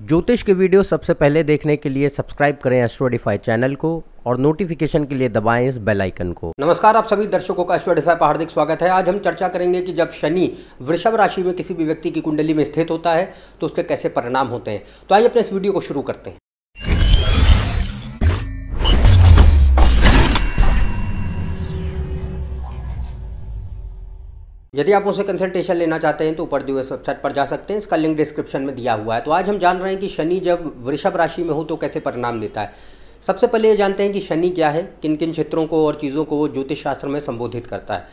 ज्योतिष के वीडियो सबसे पहले देखने के लिए सब्सक्राइब करें एस्ट्रोडिफाई चैनल को और नोटिफिकेशन के लिए दबाएं इस बेल आइकन को। नमस्कार, आप सभी दर्शकों का एस्ट्रोडिफाई पर हार्दिक स्वागत है। आज हम चर्चा करेंगे कि जब शनि वृषभ राशि में किसी भी व्यक्ति की कुंडली में स्थित होता है तो उसके कैसे परिणाम होते हैं। तो आइए अपने इस वीडियो को शुरू करते हैं। यदि आप उनसे कंसल्टेशन लेना चाहते हैं तो ऊपर दिए हुए वेबसाइट पर जा सकते हैं, इसका लिंक डिस्क्रिप्शन में दिया हुआ है। तो आज हम जान रहे हैं कि शनि जब वृषभ राशि में हो तो कैसे परिणाम देता है। सबसे पहले ये जानते हैं कि शनि क्या है, किन किन क्षेत्रों को और चीज़ों को वो ज्योतिष शास्त्र में संबोधित करता है।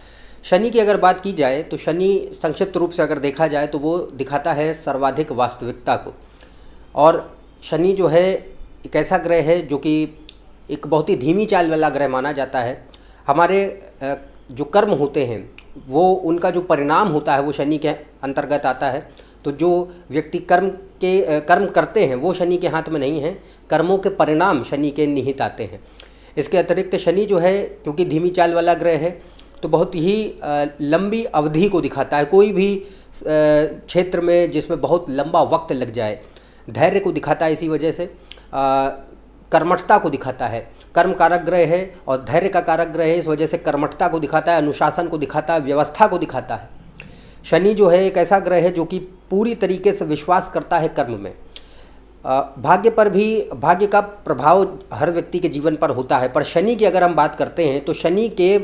शनि की अगर बात की जाए तो शनि संक्षिप्त रूप से अगर देखा जाए तो वो दिखाता है सर्वाधिक वास्तविकता को। और शनि जो है एक ऐसा ग्रह है जो कि एक बहुत ही धीमी चाल वाला ग्रह माना जाता है। हमारे जो कर्म होते हैं वो उनका जो परिणाम होता है वो शनि के अंतर्गत आता है। तो जो व्यक्ति कर्म करते हैं वो शनि के हाथ में नहीं है, कर्मों के परिणाम शनि के निहित आते हैं। इसके अतिरिक्त शनि जो है क्योंकि धीमी चाल वाला ग्रह है तो बहुत ही लंबी अवधि को दिखाता है। कोई भी क्षेत्र में जिसमें बहुत लंबा वक्त लग जाए, धैर्य को दिखाता है। इसी वजह से कर्मठता को दिखाता है। कर्म कारक ग्रह है और धैर्य का कारक ग्रह है, इस वजह से कर्मठता को दिखाता है, अनुशासन को दिखाता है, व्यवस्था को दिखाता है। शनि जो है एक ऐसा ग्रह है जो कि पूरी तरीके से विश्वास करता है कर्म में। भाग्य पर भी भाग्य का प्रभाव हर व्यक्ति के जीवन पर होता है, पर शनि की अगर हम बात करते हैं तो शनि के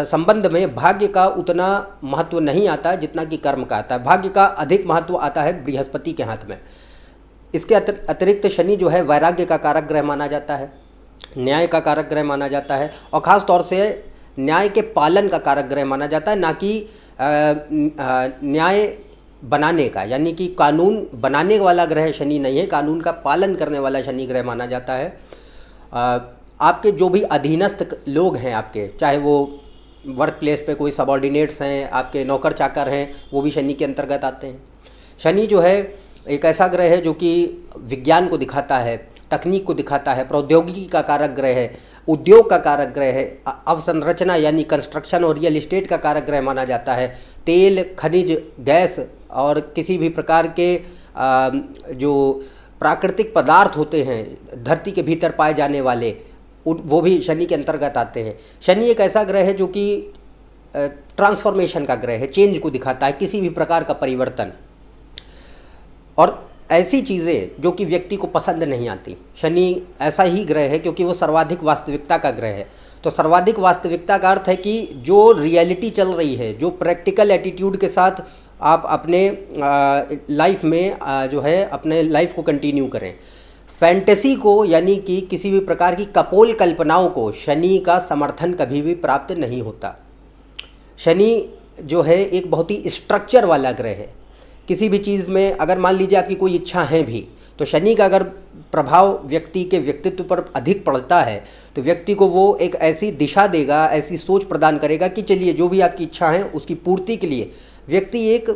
संबंध में भाग्य का उतना महत्व नहीं आता जितना कि कर्म का आता है। भाग्य का अधिक महत्व आता है बृहस्पति के हाथ में। इसके अतिरिक्त शनि जो है वैराग्य का कारक ग्रह माना जाता है, न्याय का कारक ग्रह माना जाता है और ख़ास तौर से न्याय के पालन का कारक ग्रह माना जाता है, ना कि न्याय बनाने का, यानी कि कानून बनाने वाला ग्रह शनि नहीं है, कानून का पालन करने वाला शनि ग्रह माना जाता है। आपके जो भी अधीनस्थ लोग हैं आपके, चाहे वो वर्क प्लेस पे कोई सबॉर्डिनेट्स हैं, आपके नौकर चाकर हैं, वो भी शनि के अंतर्गत आते हैं। शनि जो है एक ऐसा ग्रह है जो कि विज्ञान को दिखाता है, तकनीक को दिखाता है, प्रौद्योगिकी का कारक ग्रह है, उद्योग का कारक ग्रह है, अवसंरचना यानी कंस्ट्रक्शन और रियल इस्टेट का कारक ग्रह माना जाता है। तेल, खनिज, गैस और किसी भी प्रकार के जो प्राकृतिक पदार्थ होते हैं धरती के भीतर पाए जाने वाले, वो भी शनि के अंतर्गत आते हैं। शनि एक ऐसा ग्रह है जो कि ट्रांसफॉर्मेशन का ग्रह है, चेंज को दिखाता है, किसी भी प्रकार का परिवर्तन और ऐसी चीज़ें जो कि व्यक्ति को पसंद नहीं आती। शनि ऐसा ही ग्रह है क्योंकि वो सर्वाधिक वास्तविकता का ग्रह है। तो सर्वाधिक वास्तविकता का अर्थ है कि जो रियलिटी चल रही है, जो प्रैक्टिकल एटीट्यूड के साथ आप अपने लाइफ में जो है अपने लाइफ को कंटिन्यू करें। फैंटेसी को यानी कि किसी भी प्रकार की कपोल कल्पनाओं को शनि का समर्थन कभी भी प्राप्त नहीं होता। शनि जो है एक बहुत ही स्ट्रक्चर वाला ग्रह है। किसी भी चीज़ में अगर मान लीजिए आपकी कोई इच्छा है भी तो शनि का अगर प्रभाव व्यक्ति के व्यक्तित्व पर अधिक पड़ता है तो व्यक्ति को वो एक ऐसी दिशा देगा, ऐसी सोच प्रदान करेगा कि चलिए जो भी आपकी इच्छा है उसकी पूर्ति के लिए व्यक्ति एक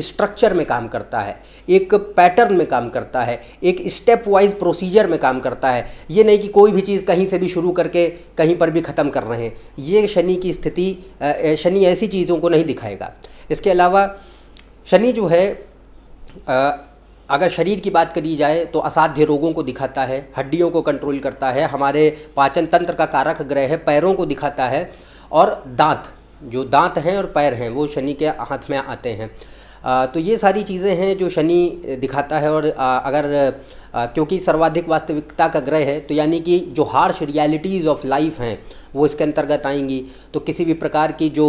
स्ट्रक्चर में काम करता है, एक पैटर्न में काम करता है, एक स्टेप वाइज प्रोसीजर में काम करता है। ये नहीं कि कोई भी चीज़ कहीं से भी शुरू करके कहीं पर भी ख़त्म कर रहे हैं। ये शनि की स्थिति, शनि ऐसी चीज़ों को नहीं दिखाएगा। इसके अलावा शनि जो है अगर शरीर की बात करी जाए तो असाध्य रोगों को दिखाता है, हड्डियों को कंट्रोल करता है, हमारे पाचन तंत्र का कारक ग्रह है, पैरों को दिखाता है और जो दांत हैं और पैर हैं वो शनि के हाथ में आते हैं। तो ये सारी चीज़ें हैं जो शनि दिखाता है। और क्योंकि सर्वाधिक वास्तविकता का ग्रह है तो यानी कि जो हार्श रियलिटीज़ ऑफ लाइफ हैं वो इसके अंतर्गत आएंगी। तो किसी भी प्रकार की जो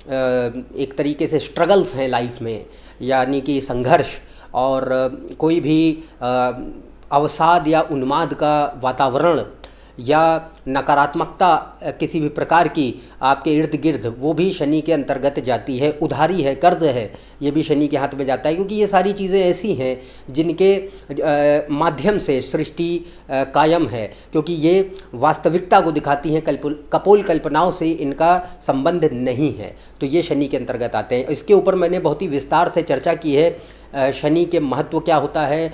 एक तरीके से स्ट्रगल्स हैं लाइफ में, यानी कि संघर्ष और कोई भी अवसाद या उन्माद का वातावरण या नकारात्मकता किसी भी प्रकार की आपके इर्द गिर्द, वो भी शनि के अंतर्गत जाती है। उधारी है, कर्ज है, ये भी शनि के हाथ में जाता है, क्योंकि ये सारी चीज़ें ऐसी हैं जिनके माध्यम से सृष्टि कायम है, क्योंकि ये वास्तविकता को दिखाती हैं, कपोल कल्पनाओं से इनका संबंध नहीं है। तो ये शनि के अंतर्गत आते हैं। इसके ऊपर मैंने बहुत ही विस्तार से चर्चा की है। शनि के महत्व क्या होता है,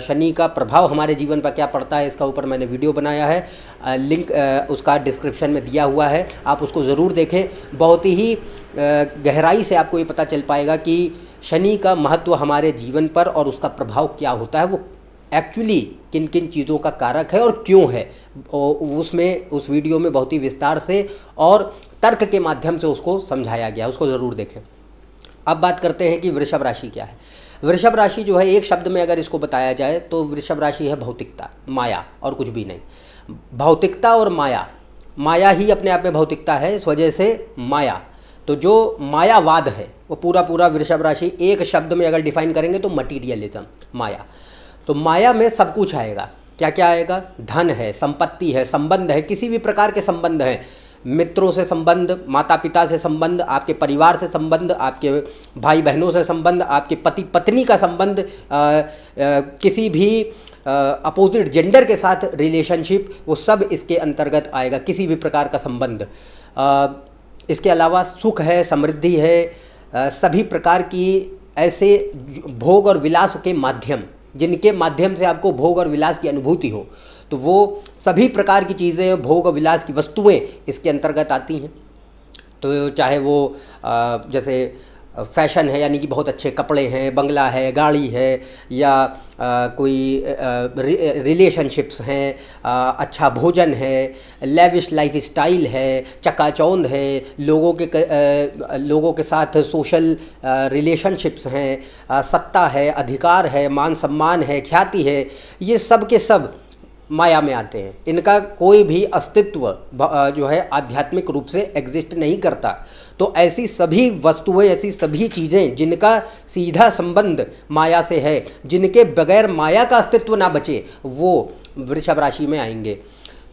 शनि का प्रभाव हमारे जीवन पर क्या पड़ता है, इसका ऊपर मैंने वीडियो बनाया है। लिंक उसका डिस्क्रिप्शन में दिया हुआ है, आप उसको ज़रूर देखें। बहुत ही गहराई से आपको ये पता चल पाएगा कि शनि का महत्व हमारे जीवन पर और उसका प्रभाव क्या होता है, वो एक्चुअली किन किन चीज़ों का कारक है और क्यों है, उसमें उस वीडियो में बहुत ही विस्तार से और तर्क के माध्यम से उसको समझाया गया, उसको ज़रूर देखें। अब बात करते हैं कि वृषभ राशि क्या है। वृषभ राशि जो है, एक शब्द में अगर इसको बताया जाए तो वृषभ राशि है भौतिकता, माया, और कुछ भी नहीं। भौतिकता और माया, माया ही अपने आप में भौतिकता है, इस वजह से माया, तो जो मायावाद है वो पूरा पूरा वृषभ राशि एक शब्द में अगर डिफाइन करेंगे तो मटीरियलिज्म, माया। तो माया में सब कुछ आएगा, क्या क्या आएगा, धन है, संपत्ति है, संबंध है, किसी भी प्रकार के संबंध हैं, मित्रों से संबंध, माता पिता से संबंध, आपके परिवार से संबंध, आपके भाई बहनों से संबंध, आपके पति पत्नी का संबंध, किसी भी अपोजिट जेंडर के साथ रिलेशनशिप, वो सब इसके अंतर्गत आएगा, किसी भी प्रकार का संबंध। इसके अलावा सुख है, समृद्धि है, सभी प्रकार की ऐसे भोग और विलास के माध्यम, जिनके माध्यम से आपको भोग और विलास की अनुभूति हो, तो वो सभी प्रकार की चीज़ें, भोग और विलास की वस्तुएं इसके अंतर्गत आती हैं। तो चाहे वो जैसे फैशन है, यानी कि बहुत अच्छे कपड़े हैं, बंगला है, गाड़ी है, या कोई रिलेशनशिप्स हैं, अच्छा भोजन है, लेविश लाइफ स्टाइल है, चकाचौंध है, लोगों के साथ सोशल रिलेशनशिप्स हैं, सत्ता है, अधिकार है, मान सम्मान है, ख्याति है, ये सब के सब माया में आते हैं। इनका कोई भी अस्तित्व जो है आध्यात्मिक रूप से एग्जिस्ट नहीं करता। तो ऐसी सभी वस्तुएं, ऐसी सभी चीज़ें जिनका सीधा संबंध माया से है, जिनके बगैर माया का अस्तित्व ना बचे, वो वृषभ राशि में आएंगे।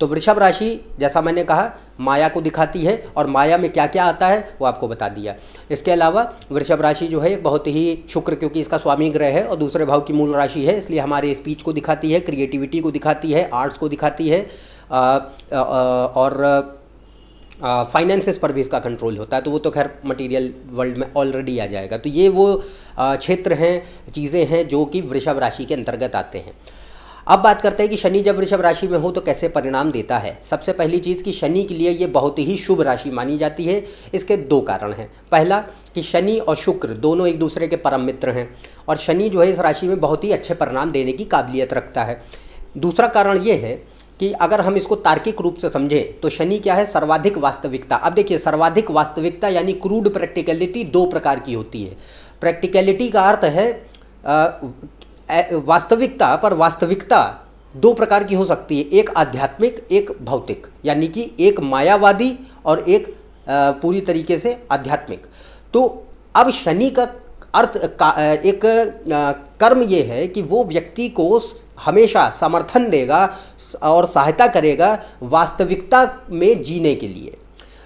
तो वृषभ राशि, जैसा मैंने कहा, माया को दिखाती है, और माया में क्या क्या आता है वो आपको बता दिया। इसके अलावा वृषभ राशि जो है एक बहुत ही, शुक्र क्योंकि इसका स्वामी ग्रह है और दूसरे भाव की मूल राशि है, इसलिए हमारे स्पीच को दिखाती है, क्रिएटिविटी को दिखाती है, आर्ट्स को दिखाती है, और फाइनेंसेस पर भी इसका कंट्रोल होता है। तो वो तो खैर मटेरियल वर्ल्ड में ऑलरेडी आ जाएगा। तो ये वो क्षेत्र हैं, चीज़ें हैं जो कि वृषभ राशि के अंतर्गत आते हैं। अब बात करते हैं कि शनि जब वृषभ राशि में हो तो कैसे परिणाम देता है। सबसे पहली चीज़ कि शनि के लिए ये बहुत ही शुभ राशि मानी जाती है। इसके दो कारण हैं। पहला कि शनि और शुक्र दोनों एक दूसरे के परम मित्र हैं, और शनि जो है इस राशि में बहुत ही अच्छे परिणाम देने की काबिलियत रखता है। दूसरा कारण ये है कि अगर हम इसको तार्किक रूप से समझें तो शनि क्या है, सर्वाधिक वास्तविकता। अब देखिए, सर्वाधिक वास्तविकता यानी क्रूड प्रैक्टिकलिटी दो प्रकार की होती है। प्रैक्टिकलिटी का अर्थ है वास्तविकता, पर वास्तविकता दो प्रकार की हो सकती है, एक आध्यात्मिक, एक भौतिक, यानी कि एक मायावादी और एक पूरी तरीके से आध्यात्मिक। तो अब शनि का अर्थ एक कर्म ये है कि वो व्यक्ति को हमेशा समर्थन देगा और सहायता करेगा वास्तविकता में जीने के लिए।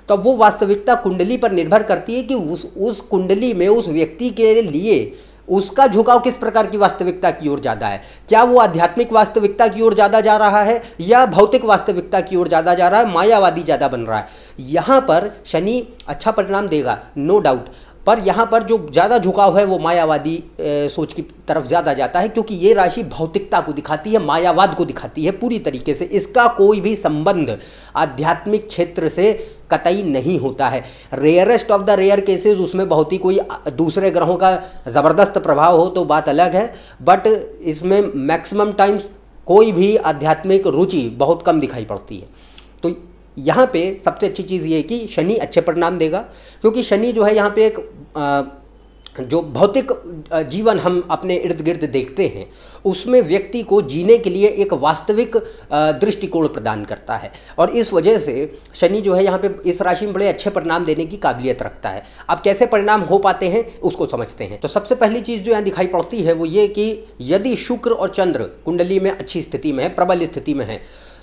तो वो वास्तविकता कुंडली पर निर्भर करती है कि उस कुंडली में उस व्यक्ति के लिए उसका झुकाव किस प्रकार की वास्तविकता की ओर ज़्यादा है। क्या वो आध्यात्मिक वास्तविकता की ओर ज़्यादा जा रहा है या भौतिक वास्तविकता की ओर ज़्यादा जा रहा है, मायावादी ज़्यादा बन रहा है। यहाँ पर शनि अच्छा परिणाम देगा, नो डाउट, पर यहाँ पर जो ज़्यादा झुकाव है वो मायावादी सोच की तरफ ज़्यादा जाता है, क्योंकि ये राशि भौतिकता को दिखाती है, मायावाद को दिखाती है पूरी तरीके से। इसका कोई भी संबंध आध्यात्मिक क्षेत्र से कतई नहीं होता है। Rarest of the rare cases उसमें बहुत ही कोई दूसरे ग्रहों का ज़बरदस्त प्रभाव हो तो बात अलग है, बट इसमें मैक्सिमम टाइम्स कोई भी आध्यात्मिक रुचि बहुत कम दिखाई पड़ती है। तो यहाँ पे सबसे अच्छी चीज़ ये है कि शनि अच्छे परिणाम देगा, क्योंकि शनि जो है यहाँ पे एक जो भौतिक जीवन हम अपने इर्द गिर्द देखते हैं उसमें व्यक्ति को जीने के लिए एक वास्तविक दृष्टिकोण प्रदान करता है, और इस वजह से शनि जो है यहाँ पे इस राशि में बड़े अच्छे परिणाम देने की काबिलियत रखता है। अब कैसे परिणाम हो पाते हैं उसको समझते हैं। तो सबसे पहली चीज़ जो यहाँ दिखाई पड़ती है वो ये कि यदि शुक्र और चंद्र कुंडली में अच्छी स्थिति में है, प्रबल स्थिति में है,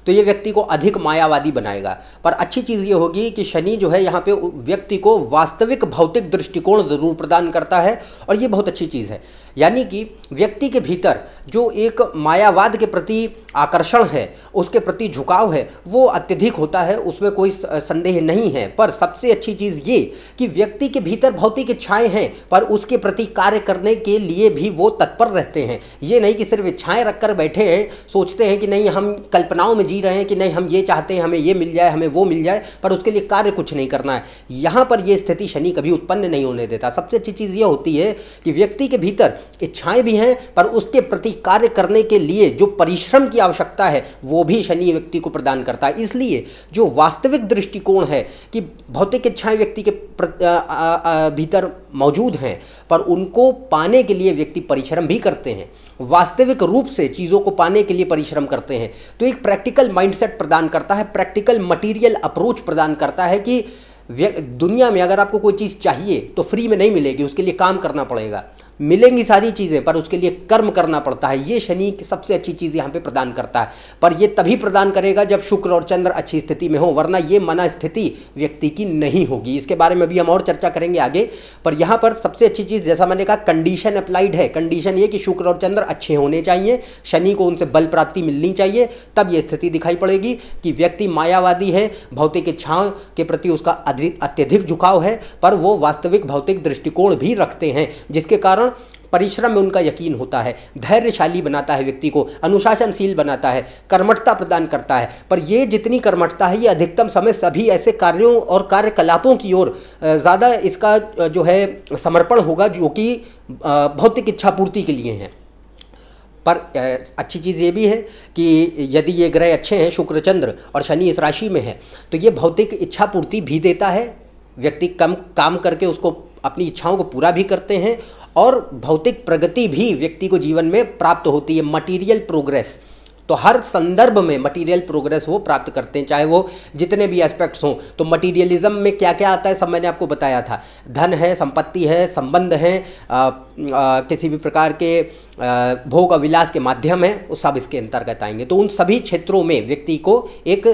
तो ये व्यक्ति को अधिक मायावादी बनाएगा। पर अच्छी चीज़ ये होगी कि शनि जो है यहाँ पे व्यक्ति को वास्तविक भौतिक दृष्टिकोण ज़रूर प्रदान करता है, और ये बहुत अच्छी चीज़ है। यानी कि व्यक्ति के भीतर जो एक मायावाद के प्रति आकर्षण है, उसके प्रति झुकाव है, वो अत्यधिक होता है, उसमें कोई संदेह नहीं है। पर सबसे अच्छी चीज़ ये कि व्यक्ति के भीतर भौतिक इच्छाएँ हैं, पर उसके प्रति कार्य करने के लिए भी वो तत्पर रहते हैं। ये नहीं कि सिर्फ इच्छाएँ रख कर बैठे हैं, सोचते हैं कि नहीं हम कल्पनाओं में जी रहे हैं कि नहीं हम ये चाहते हैं, हमें ये मिल जाए, हमें वो मिल जाए, पर उसके लिए कार्य कुछ नहीं करना है। यहाँ पर ये स्थिति शनि कभी उत्पन्न नहीं होने देता। सबसे अच्छी चीज़ ये होती है कि व्यक्ति के भीतर इच्छाएं भी हैं, पर उसके प्रति कार्य करने के लिए जो परिश्रम की आवश्यकता है वो भी शनि व्यक्ति को प्रदान करता है। इसलिए जो वास्तविक दृष्टिकोण है कि भौतिक इच्छाएं व्यक्ति के भीतर मौजूद हैं, पर उनको पाने के लिए व्यक्ति परिश्रम भी करते हैं, वास्तविक रूप से चीज़ों को पाने के लिए परिश्रम करते हैं, तो एक प्रैक्टिकल माइंडसेट प्रदान करता है, प्रैक्टिकल मटेरियल अप्रोच प्रदान करता है कि दुनिया में अगर आपको कोई चीज़ चाहिए तो फ्री में नहीं मिलेगी, उसके लिए काम करना पड़ेगा। मिलेंगी सारी चीज़ें पर उसके लिए कर्म करना पड़ता है। ये शनि की सबसे अच्छी चीज़ यहाँ पे प्रदान करता है, पर ये तभी प्रदान करेगा जब शुक्र और चंद्र अच्छी स्थिति में हो, वरना ये मना स्थिति व्यक्ति की नहीं होगी। इसके बारे में भी हम और चर्चा करेंगे आगे, पर यहाँ पर सबसे अच्छी चीज़ जैसा मैंने कहा कंडीशन अप्लाइड है। कंडीशन ये कि शुक्र और चंद्र अच्छे होने चाहिए, शनि को उनसे बल प्राप्ति मिलनी चाहिए, तब ये स्थिति दिखाई पड़ेगी कि व्यक्ति मायावादी है, भौतिक इच्छाओं के प्रति उसका अत्यधिक झुकाव है, पर वो वास्तविक भौतिक दृष्टिकोण भी रखते हैं, जिसके कारण परिश्रम में उनका यकीन होता है, धैर्यशाली बनाता है व्यक्ति को, अनुशासनशील बनाता है, कर्मठता प्रदान करता है। पर ये जितनी कर्मठता है ये अधिकतम समय सभी ऐसे कार्यों और कार्यकलापों की ओर ज़्यादा इसका जो है समर्पण होगा जो कि भौतिक इच्छा पूर्ति के लिए हैं। पर अच्छी चीज़ ये भी है कि यदि ये ग्रह अच्छे हैं, शुक्र चंद्र और शनि इस राशि में है, तो ये भौतिक इच्छा पूर्ति भी देता है। व्यक्ति कम काम करके उसको अपनी इच्छाओं को पूरा भी करते हैं और भौतिक प्रगति भी व्यक्ति को जीवन में प्राप्त होती है, मटीरियल प्रोग्रेस। तो हर संदर्भ में मटीरियल प्रोग्रेस वो प्राप्त करते हैं, चाहे वो जितने भी एस्पेक्ट्स हों। तो मटीरियलिज्म में क्या क्या आता है सब मैंने आपको बताया था। धन है, संपत्ति है, संबंध है, किसी भी प्रकार के भोग और विलास के माध्यम है, वो सब इसके अंतर्गत आएंगे। तो उन सभी क्षेत्रों में व्यक्ति को एक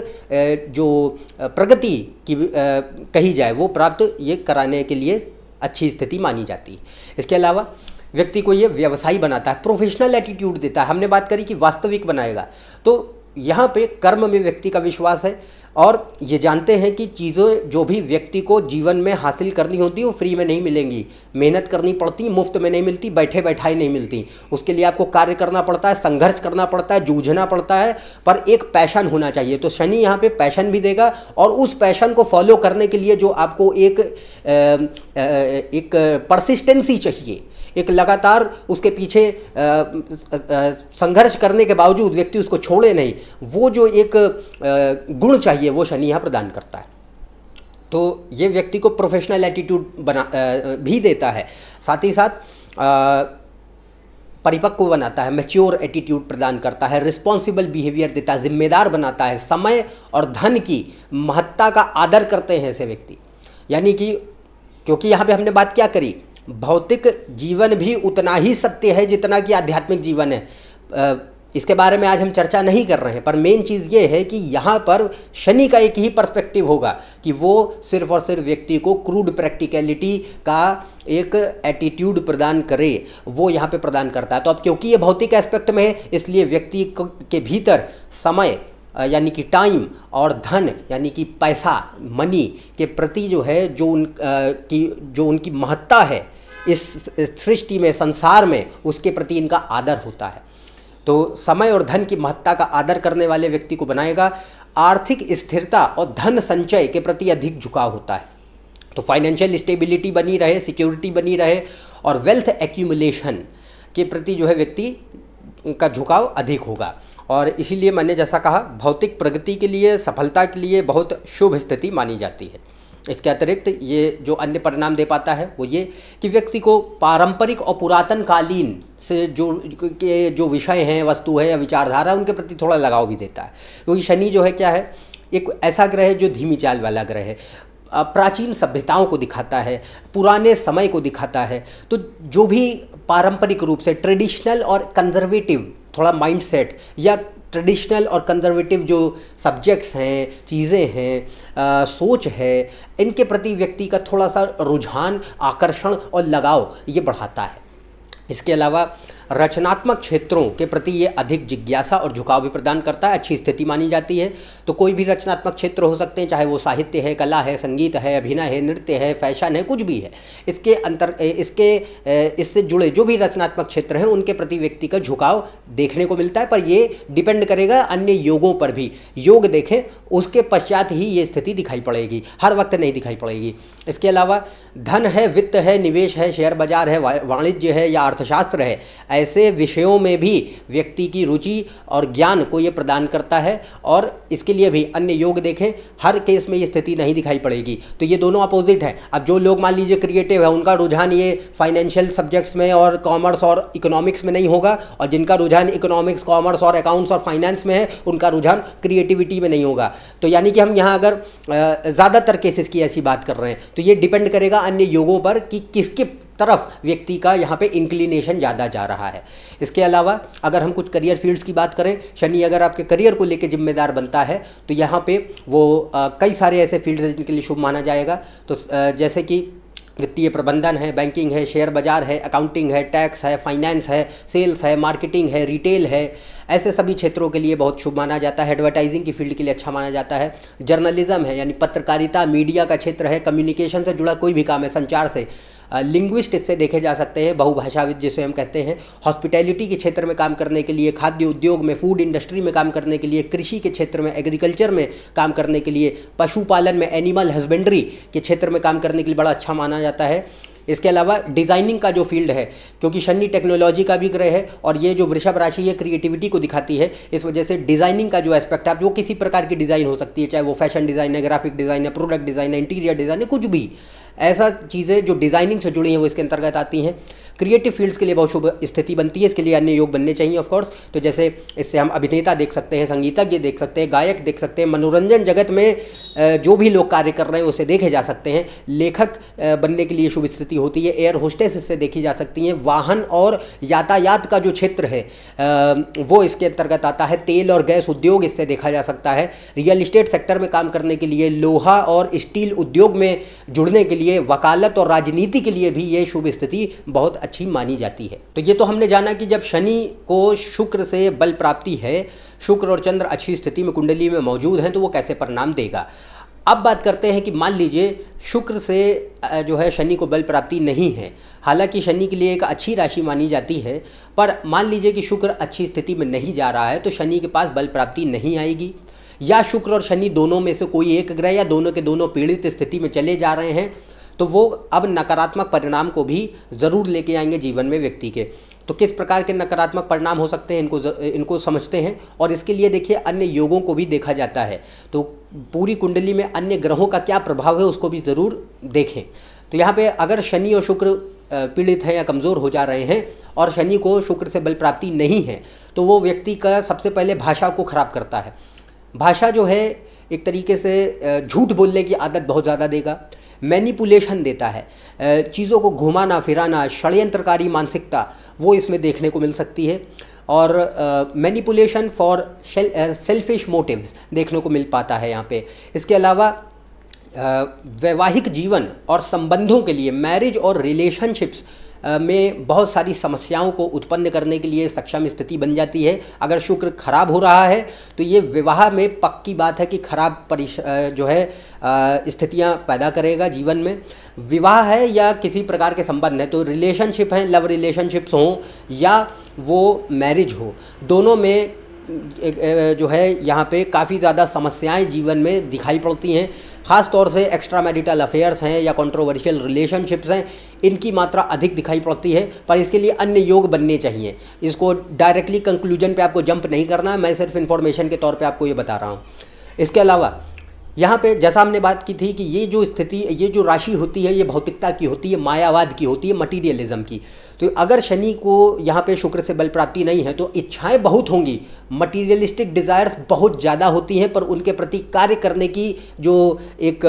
जो प्रगति की कही जाए वो प्राप्त ये कराने के लिए अच्छी स्थिति मानी जाती है। इसके अलावा व्यक्ति को ये व्यवसायी बनाता है, प्रोफेशनल एटीट्यूड देता है। हमने बात करी कि वास्तविक बनाएगा, तो यहाँ पे कर्म में व्यक्ति का विश्वास है और ये जानते हैं कि चीज़ें जो भी व्यक्ति को जीवन में हासिल करनी होती है वो फ्री में नहीं मिलेंगी, मेहनत करनी पड़ती, मुफ्त में नहीं मिलती, बैठे बैठाई नहीं मिलती। उसके लिए आपको कार्य करना पड़ता है, संघर्ष करना पड़ता है, जूझना पड़ता है, पर एक पैशन होना चाहिए। तो शनि यहाँ पे पैशन भी देगा और उस पैशन को फॉलो करने के लिए जो आपको एक परसिस्टेंसी चाहिए, एक लगातार उसके पीछे संघर्ष करने के बावजूद व्यक्ति उसको छोड़े नहीं, वो जो एक गुण चाहिए वो शनि यहाँ प्रदान करता है। तो ये व्यक्ति को प्रोफेशनल एटीट्यूड भी देता है, साथ ही साथ परिपक्व बनाता है, मैच्योर एटीट्यूड प्रदान करता है, रिस्पॉन्सिबल बिहेवियर देता है, जिम्मेदार बनाता है, समय और धन की महत्ता का आदर करते हैं ऐसे व्यक्ति। यानी कि क्योंकि यहाँ पे हमने बात क्या करी, भौतिक जीवन भी उतना ही सत्य है जितना कि आध्यात्मिक जीवन है। इसके बारे में आज हम चर्चा नहीं कर रहे हैं, पर मेन चीज़ ये है कि यहाँ पर शनि का एक ही पर्सपेक्टिव होगा कि वो सिर्फ और सिर्फ व्यक्ति को क्रूड प्रैक्टिकलिटी का एक एटीट्यूड प्रदान करे, वो यहाँ पे प्रदान करता है। तो अब क्योंकि ये भौतिक एस्पेक्ट में है, इसलिए व्यक्ति के भीतर समय यानी कि टाइम और धन यानी कि पैसा, मनी के प्रति जो है जो उनकी महत्ता है इस सृष्टि में, संसार में, उसके प्रति इनका आदर होता है। तो समय और धन की महत्ता का आदर करने वाले व्यक्ति को बनाएगा। आर्थिक स्थिरता और धन संचय के प्रति अधिक झुकाव होता है, तो फाइनेंशियल स्टेबिलिटी बनी रहे, सिक्योरिटी बनी रहे और वेल्थ एक्यूमुलेशन के प्रति जो है व्यक्ति का झुकाव अधिक होगा। और इसीलिए मैंने जैसा कहा भौतिक प्रगति के लिए, सफलता के लिए बहुत शुभ स्थिति मानी जाती है। इसके अतिरिक्त ये जो अन्य परिणाम दे पाता है वो ये कि व्यक्ति को पारंपरिक और पुरातन कालीन से जो विषय हैं, वस्तु है या विचारधारा, उनके प्रति थोड़ा लगाव भी देता है। क्योंकि शनि जो है क्या है, एक ऐसा ग्रह है जो धीमी चाल वाला ग्रह है, प्राचीन सभ्यताओं को दिखाता है, पुराने समय को दिखाता है। तो जो भी पारंपरिक रूप से ट्रेडिशनल और कंजर्वेटिव थोड़ा माइंडसेट या ट्रेडिशनल और कंजर्वेटिव जो सब्जेक्ट्स हैं, चीज़ें हैं, सोच है, इनके प्रति व्यक्ति का थोड़ा सा रुझान, आकर्षण और लगाव ये बढ़ाता है। इसके अलावा रचनात्मक क्षेत्रों के प्रति ये अधिक जिज्ञासा और झुकाव भी प्रदान करता है, अच्छी स्थिति मानी जाती है। तो कोई भी रचनात्मक क्षेत्र हो सकते हैं, चाहे वो साहित्य है, कला है, संगीत है, अभिनय है, नृत्य है, फैशन है, कुछ भी है। इससे जुड़े जो भी रचनात्मक क्षेत्र हैं उनके प्रति व्यक्ति का झुकाव देखने को मिलता है, पर ये डिपेंड करेगा अन्य योगों पर भी। योग देखें उसके पश्चात ही ये स्थिति दिखाई पड़ेगी, हर वक्त नहीं दिखाई पड़ेगी। इसके अलावा धन है, वित्त है, निवेश है, शेयर बाजार है, वाणिज्य है या अर्थशास्त्र है, ऐसे विषयों में भी व्यक्ति की रुचि और ज्ञान को ये प्रदान करता है। और इसके लिए भी अन्य योग देखें, हर केस में ये स्थिति नहीं दिखाई पड़ेगी। तो ये दोनों अपोजिट है। अब जो लोग मान लीजिए क्रिएटिव है, उनका रुझान ये फाइनेंशियल सब्जेक्ट्स में और कॉमर्स और इकोनॉमिक्स में नहीं होगा, और जिनका रुझान इकोनॉमिक्स, कॉमर्स और अकाउंट्स और फाइनेंस में है, उनका रुझान क्रिएटिविटी में नहीं होगा। तो यानी कि हम यहाँ अगर ज़्यादातर केसेस की ऐसी बात कर रहे हैं तो ये डिपेंड करेगा अन्य योगों पर कि किसके तरफ व्यक्ति का यहाँ पे इंक्लिनेशन ज़्यादा जा रहा है। इसके अलावा अगर हम कुछ करियर फील्ड्स की बात करें, शनि अगर आपके करियर को लेकर जिम्मेदार बनता है तो यहाँ पे वो कई सारे ऐसे फील्ड्स हैं जिनके लिए शुभ माना जाएगा। तो जैसे कि वित्तीय प्रबंधन है, बैंकिंग है, शेयर बाजार है, अकाउंटिंग है, टैक्स है, फाइनेंस है, सेल्स है, मार्केटिंग है, रिटेल है, ऐसे सभी क्षेत्रों के लिए बहुत शुभ माना जाता है। एडवर्टाइजिंग की फील्ड के लिए अच्छा माना जाता है। जर्नलिज्म है यानी पत्रकारिता, मीडिया का क्षेत्र है, कम्युनिकेशन से जुड़ा कोई भी काम है, संचार से, लिंग्विस्ट इससे देखे जा सकते हैं, बहुभाषाविद जिसे हम कहते हैं। हॉस्पिटैलिटी के क्षेत्र में काम करने के लिए, खाद्य उद्योग में, फूड इंडस्ट्री में काम करने के लिए, कृषि के क्षेत्र में, एग्रीकल्चर में काम करने के लिए, पशुपालन में, एनिमल हस्बेंड्री के क्षेत्र में काम करने के लिए बड़ा अच्छा माना जाता है। इसके अलावा डिज़ाइनिंग का जो फील्ड है, क्योंकि शनि टेक्नोलॉजी का भी ग्रह है और ये जो वृषभ राशि है क्रिएटिविटी को दिखाती है, इस वजह से डिज़ाइनिंग का जो एस्पेक्ट है, वो किसी प्रकार की डिज़ाइन हो सकती है, चाहे वो फैशन डिज़ाइन है, ग्राफिक डिज़ाइन है, प्रोडक्ट डिज़ाइन है, इंटीरियर डिज़ाइन है, कुछ भी ऐसा चीज़ें जो डिज़ाइनिंग से जुड़ी हैं वो इसके अंतर्गत आती हैं। क्रिएटिव फील्ड्स के लिए बहुत शुभ स्थिति बनती है। इसके लिए अन्य योग बनने चाहिए ऑफ कोर्स। तो जैसे इससे हम अभिनेता देख सकते हैं, संगीतज्ञ देख सकते हैं, गायक देख सकते हैं, मनोरंजन जगत में जो भी लोग कार्य कर रहे हैं उसे देखे जा सकते हैं। लेखक बनने के लिए शुभ स्थिति होती है। एयर होस्टेस इससे देखी जा सकती हैं। वाहन और यातायात का जो क्षेत्र है वो इसके अंतर्गत आता है। तेल और गैस उद्योग इससे देखा जा सकता है। रियल इस्टेट सेक्टर में काम करने के लिए, लोहा और स्टील उद्योग में जुड़ने के लिए, वकालत और राजनीति के लिए भी ये शुभ स्थिति बहुत अच्छी मानी जाती है। तो ये तो हमने जाना कि जब शनि को शुक्र से बल प्राप्ति है, शुक्र और चंद्र अच्छी स्थिति में कुंडली में मौजूद हैं, तो वो कैसे परिणाम देगा। अब बात करते हैं कि मान लीजिए शुक्र से जो है शनि को बल प्राप्ति नहीं है। हालांकि शनि के लिए एक अच्छी राशि मानी जाती है, पर मान लीजिए कि शुक्र अच्छी स्थिति में नहीं जा रहा है तो शनि के पास बल प्राप्ति नहीं आएगी, या शुक्र और शनि दोनों में से कोई एक ग्रह या दोनों के दोनों पीड़ित स्थिति में चले जा रहे हैं, तो वो अब नकारात्मक परिणाम को भी ज़रूर लेके आएंगे जीवन में व्यक्ति के। तो किस प्रकार के नकारात्मक परिणाम हो सकते हैं इनको समझते हैं। और इसके लिए देखिए अन्य योगों को भी देखा जाता है, तो पूरी कुंडली में अन्य ग्रहों का क्या प्रभाव है उसको भी ज़रूर देखें। तो यहाँ पे अगर शनि और शुक्र पीड़ित हैं या कमज़ोर हो जा रहे हैं और शनि को शुक्र से बल प्राप्ति नहीं है, तो वो व्यक्ति का सबसे पहले भाषा को ख़राब करता है। भाषा जो है एक तरीके से झूठ बोलने की आदत बहुत ज़्यादा देगा, मैनिपुलेशन देता है, चीज़ों को घुमाना फिराना, षड्यंत्रकारी मानसिकता वो इसमें देखने को मिल सकती है। और मैनिपुलेशन फॉर सेल्फिश मोटिव्स देखने को मिल पाता है यहाँ पे। इसके अलावा वैवाहिक जीवन और संबंधों के लिए, मैरिज और रिलेशनशिप्स में बहुत सारी समस्याओं को उत्पन्न करने के लिए सक्षम स्थिति बन जाती है। अगर शुक्र खराब हो रहा है तो ये विवाह में पक्की बात है कि खराब जो है स्थितियां पैदा करेगा जीवन में। विवाह है या किसी प्रकार के संबंध है, तो रिलेशनशिप है, लव रिलेशनशिप्स हों या वो मैरिज हो, दोनों में जो है यहाँ पे काफ़ी ज़्यादा समस्याएं जीवन में दिखाई पड़ती हैं। ख़ास तौर से एक्स्ट्रा मैरिटल अफेयर्स हैं या कंट्रोवर्शियल रिलेशनशिप्स हैं, इनकी मात्रा अधिक दिखाई पड़ती है। पर इसके लिए अन्य योग बनने चाहिए। इसको डायरेक्टली कंक्लूजन पे आपको जंप नहीं करना है, मैं सिर्फ इन्फॉर्मेशन के तौर पे आपको ये बता रहा हूँ। इसके अलावा यहाँ पे जैसा हमने बात की थी कि ये जो स्थिति, ये जो राशि होती है, ये भौतिकता की होती है, मायावाद की होती है, मटीरियलिज्म की। तो अगर शनि को यहाँ पे शुक्र से बल प्राप्ति नहीं है तो इच्छाएं बहुत होंगी, मटीरियलिस्टिक डिज़ायर्स बहुत ज़्यादा होती हैं, पर उनके प्रति कार्य करने की जो एक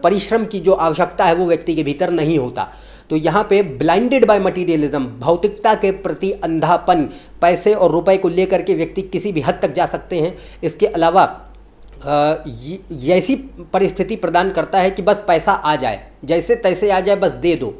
परिश्रम की जो आवश्यकता है वो व्यक्ति के भीतर नहीं होता। तो यहाँ पे ब्लाइंडेड बाय मटीरियलिज्म, भौतिकता के प्रति अंधापन, पैसे और रुपए को लेकर के व्यक्ति किसी भी हद तक जा सकते हैं। इसके अलावा ऐसी परिस्थिति प्रदान करता है कि बस पैसा आ जाए, जैसे तैसे आ जाए, बस दे दो,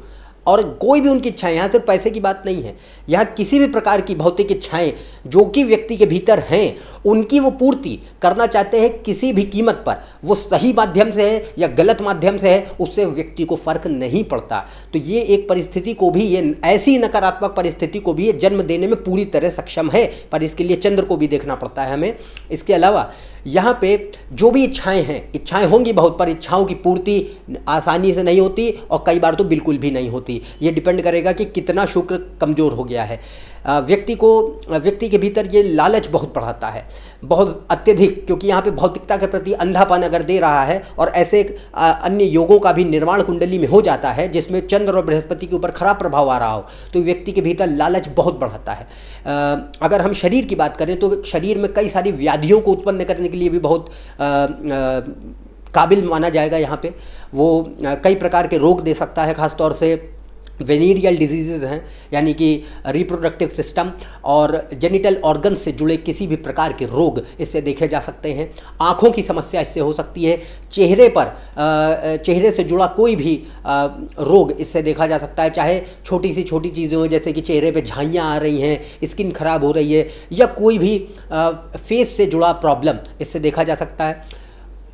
और कोई भी उनकी इच्छाएं, यहाँ सिर्फ पैसे की बात नहीं है, यहाँ किसी भी प्रकार की भौतिक इच्छाएं जो कि व्यक्ति के भीतर हैं उनकी वो पूर्ति करना चाहते हैं किसी भी कीमत पर। वो सही माध्यम से है या गलत माध्यम से है, उससे व्यक्ति को फर्क नहीं पड़ता। तो ये एक परिस्थिति को भी, ये ऐसी नकारात्मक परिस्थिति को भी ये जन्म देने में पूरी तरह सक्षम है, पर इसके लिए चंद्र को भी देखना पड़ता है हमें। इसके अलावा यहाँ पे जो भी इच्छाएं हैं, इच्छाएं होंगी बहुत, पर इच्छाओं की पूर्ति आसानी से नहीं होती और कई बार तो बिल्कुल भी नहीं होती। ये डिपेंड करेगा कि कितना शुक्र कमज़ोर हो गया है। व्यक्ति के भीतर ये लालच बहुत बढ़ाता है, बहुत अत्यधिक, क्योंकि यहाँ पे भौतिकता के प्रति अंधापन अगर दे रहा है और ऐसे अन्य योगों का भी निर्माण कुंडली में हो जाता है जिसमें चंद्र और बृहस्पति के ऊपर खराब प्रभाव आ रहा हो, तो व्यक्ति के भीतर लालच बहुत बढ़ाता है। अगर हम शरीर की बात करें तो शरीर में कई सारी व्याधियों को उत्पन्न करने के लिए भी बहुत काबिल माना जाएगा। यहाँ पे वो कई प्रकार के रोग दे सकता है, खासतौर से वेनीरियल डिजीज़ हैं, यानी कि रिप्रोडक्टिव सिस्टम और जेनिटल ऑर्गन से जुड़े किसी भी प्रकार के रोग इससे देखे जा सकते हैं। आँखों की समस्या इससे हो सकती है। चेहरे से जुड़ा कोई भी रोग इससे देखा जा सकता है, चाहे छोटी सी छोटी चीज़ें हो, जैसे कि चेहरे पे झाइयाँ आ रही हैं, स्किन खराब हो रही है, या कोई भी फेस से जुड़ा प्रॉब्लम इससे देखा जा सकता है।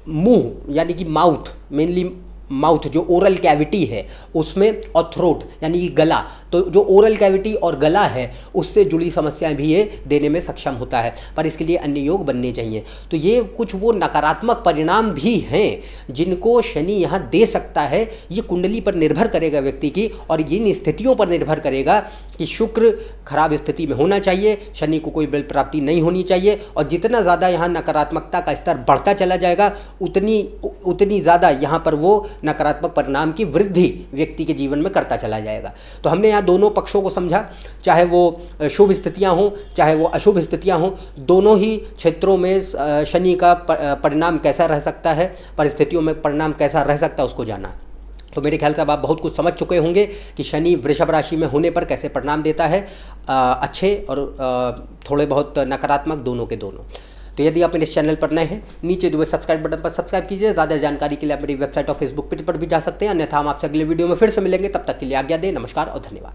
मुंह यानी कि माउथ, मेनली माउथ जो ओरल कैविटी है उसमें, और थ्रोट यानी कि गला, तो जो ओरल कैविटी और गला है उससे जुड़ी समस्याएं भी ये देने में सक्षम होता है, पर इसके लिए अन्य योग बनने चाहिए। तो ये कुछ वो नकारात्मक परिणाम भी हैं जिनको शनि यहाँ दे सकता है। ये कुंडली पर निर्भर करेगा व्यक्ति की, और इन स्थितियों पर निर्भर करेगा कि शुक्र खराब स्थिति में होना चाहिए, शनि को कोई बल प्राप्ति नहीं होनी चाहिए, और जितना ज़्यादा यहाँ नकारात्मकता का स्तर बढ़ता चला जाएगा उतनी ज़्यादा यहाँ पर वो नकारात्मक परिणाम की वृद्धि व्यक्ति के जीवन में करता चला जाएगा। तो हमने यहाँ दोनों पक्षों को समझा, चाहे वो शुभ स्थितियाँ हों चाहे वो अशुभ स्थितियाँ हों, दोनों ही क्षेत्रों में शनि का परिणाम कैसा रह सकता है, परिस्थितियों में परिणाम कैसा रह सकता है, उसको जाना। तो मेरे ख्याल से अब आप बहुत कुछ समझ चुके होंगे कि शनि वृषभ राशि में होने पर कैसे परिणाम देता है, अच्छे और थोड़े बहुत नकारात्मक, दोनों के दोनों। तो यदि आप मेरे इस चैनल पर नए हैं, नीचे दिए सब्सक्राइब बटन पर सब्सक्राइब कीजिए। ज़्यादा जानकारी के लिए आप मेरी वेबसाइट और फेसबुक पेज पर भी जा सकते हैं, अन्यथा हम आपसे अगले वीडियो में फिर से मिलेंगे। तब तक के लिए आज्ञा दें। नमस्कार और धन्यवाद।